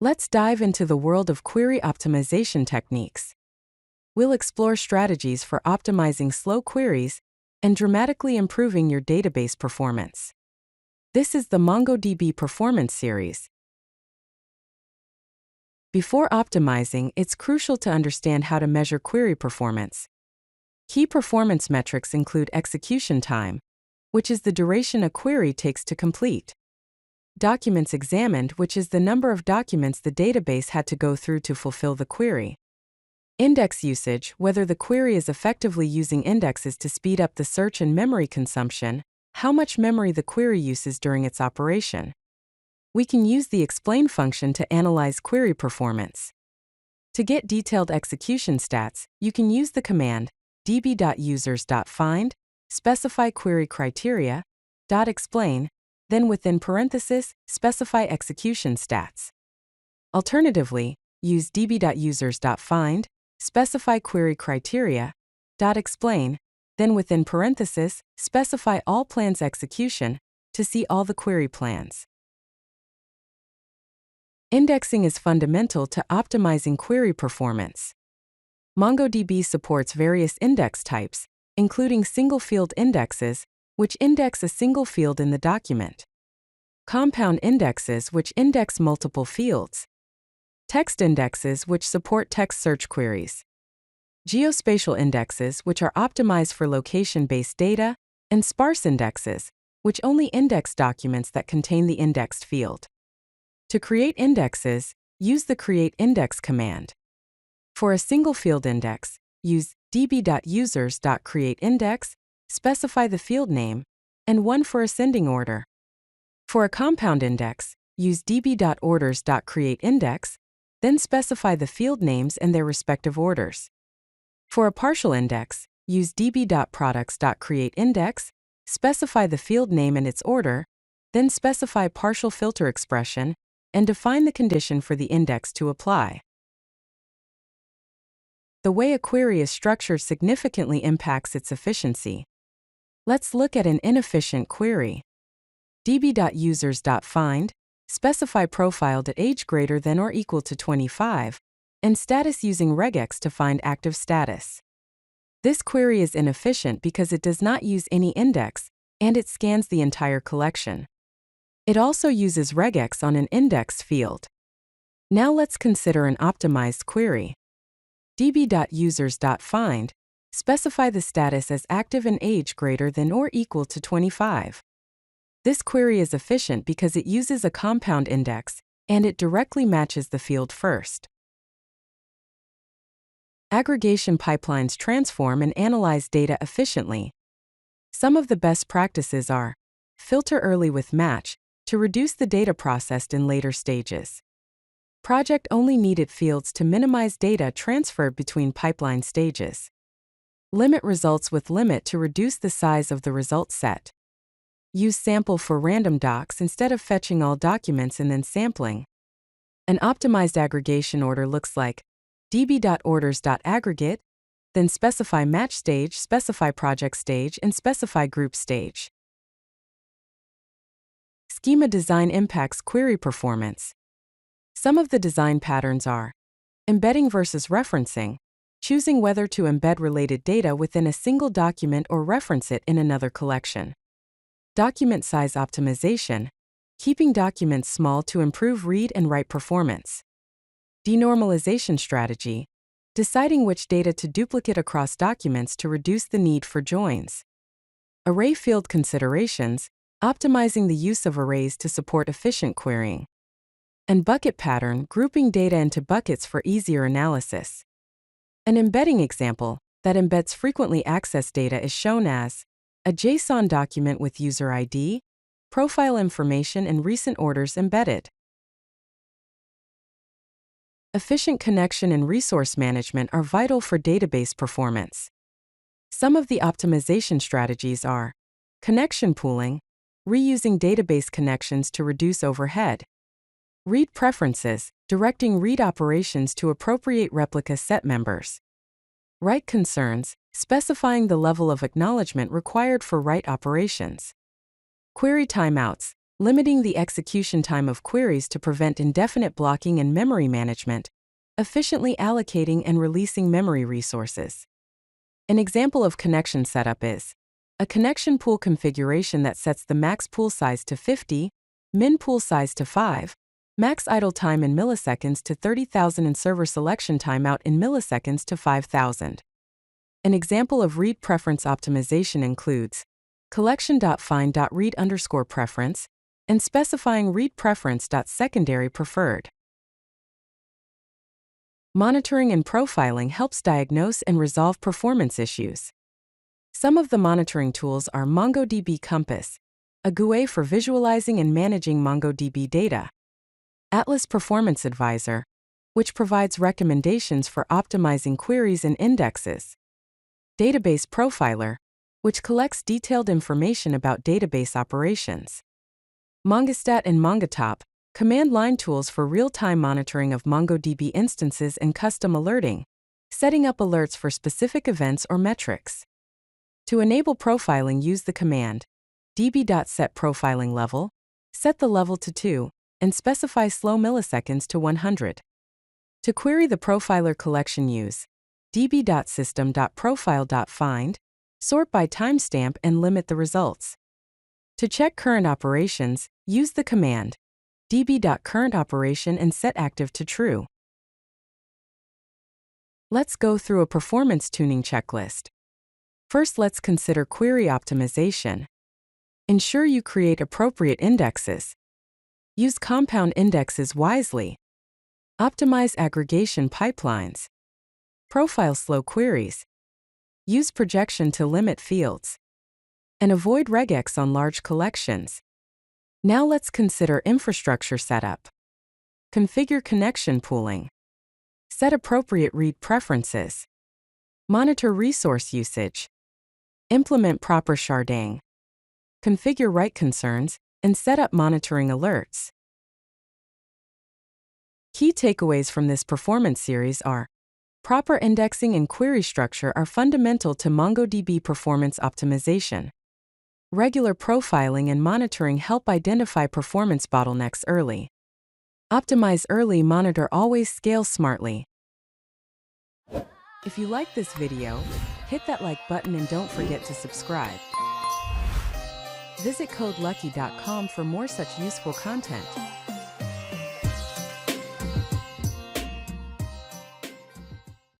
Let's dive into the world of query optimization techniques. We'll explore strategies for optimizing slow queries and dramatically improving your database performance. This is the MongoDB Performance Series. Before optimizing, it's crucial to understand how to measure query performance. Key performance metrics include execution time, which is the duration a query takes to complete. Documents examined, which is the number of documents the database had to go through to fulfill the query. Index usage, whether the query is effectively using indexes to speed up the search and memory consumption, how much memory the query uses during its operation. We can use the explain function to analyze query performance. To get detailed execution stats, you can use the command db.users.find, specify query criteria, .explain, then within parentheses, specify execution stats. Alternatively, use db.users.find, specify query criteria, .explain, then within parentheses, specify all plans execution to see all the query plans. Indexing is fundamental to optimizing query performance. MongoDB supports various index types, including single-field indexes, which index a single field in the document. Compound indexes, which index multiple fields. Text indexes, which support text search queries. Geospatial indexes, which are optimized for location-based data, and sparse indexes, which only index documents that contain the indexed field. To create indexes, use the createIndex command. For a single-field index, use db.users.createIndex, specify the field name, and one for ascending order. For a compound index, use db.orders.createIndex, then specify the field names and their respective orders. For a partial index, use db.products.createIndex, specify the field name and its order, then specify partial filter expression, and define the condition for the index to apply. The way a query is structured significantly impacts its efficiency. Let's look at an inefficient query. db.users.find, specify profiled at age greater than or equal to 25, and status using regex to find active status. This query is inefficient because it does not use any index, and it scans the entire collection. It also uses regex on an indexed field. Now let's consider an optimized query. db.users.find, specify the status as active and age greater than or equal to 25. This query is efficient because it uses a compound index, and it directly matches the field first. Aggregation pipelines transform and analyze data efficiently. Some of the best practices are: filter early with match, to reduce the data processed in later stages. Project only needed fields to minimize data transferred between pipeline stages. Limit results with limit to reduce the size of the result set. Use sample for random docs instead of fetching all documents and then sampling. An optimized aggregation order looks like db.orders.aggregate, then specify match stage, specify project stage, and specify group stage. Schema design impacts query performance. Some of the design patterns are: embedding versus referencing, choosing whether to embed related data within a single document or reference it in another collection. Document size optimization, keeping documents small to improve read and write performance. Denormalization strategy, deciding which data to duplicate across documents to reduce the need for joins. Array field considerations, optimizing the use of arrays to support efficient querying. And bucket pattern, grouping data into buckets for easier analysis. An embedding example that embeds frequently accessed data is shown as a JSON document with user ID, profile information, and recent orders embedded. Efficient connection and resource management are vital for database performance. Some of the optimization strategies are connection pooling, reusing database connections to reduce overhead. Read preferences, directing read operations to appropriate replica set members. Write concerns, specifying the level of acknowledgement required for write operations. Query timeouts, limiting the execution time of queries to prevent indefinite blocking and memory management, efficiently allocating and releasing memory resources. An example of connection setup is a connection pool configuration that sets the max pool size to 50, min pool size to 5, max idle time in milliseconds to 30,000 and server selection timeout in milliseconds to 5,000. An example of read preference optimization includes collection.find.read_preference and specifying read preference.secondary preferred. Monitoring and profiling helps diagnose and resolve performance issues. Some of the monitoring tools are MongoDB Compass, a GUI for visualizing and managing MongoDB data; Atlas Performance Advisor, which provides recommendations for optimizing queries and indexes; Database Profiler, which collects detailed information about database operations; MongoStat and MongoTop, command line tools for real-time monitoring of MongoDB instances and custom alerting, setting up alerts for specific events or metrics. To enable profiling, use the command db.setProfilingLevel, set the level to 2, and specify slow milliseconds to 100. To query the profiler collection, use db.system.profile.find, sort by timestamp and limit the results. To check current operations, use the command db.currentOperation and set active to true. Let's go through a performance tuning checklist. First, let's consider query optimization. Ensure you create appropriate indexes. Use compound indexes wisely. Optimize aggregation pipelines. Profile slow queries. Use projection to limit fields. And avoid regex on large collections. Now let's consider infrastructure setup. Configure connection pooling. Set appropriate read preferences. Monitor resource usage. Implement proper sharding. Configure write concerns, and set up monitoring alerts. Key takeaways from this performance series are: proper indexing and query structure are fundamental to MongoDB performance optimization. Regular profiling and monitoring help identify performance bottlenecks early. Optimize early, monitor always, scale smartly. If you like this video, hit that like button and don't forget to subscribe. Visit CodeLucky.com for more such useful content.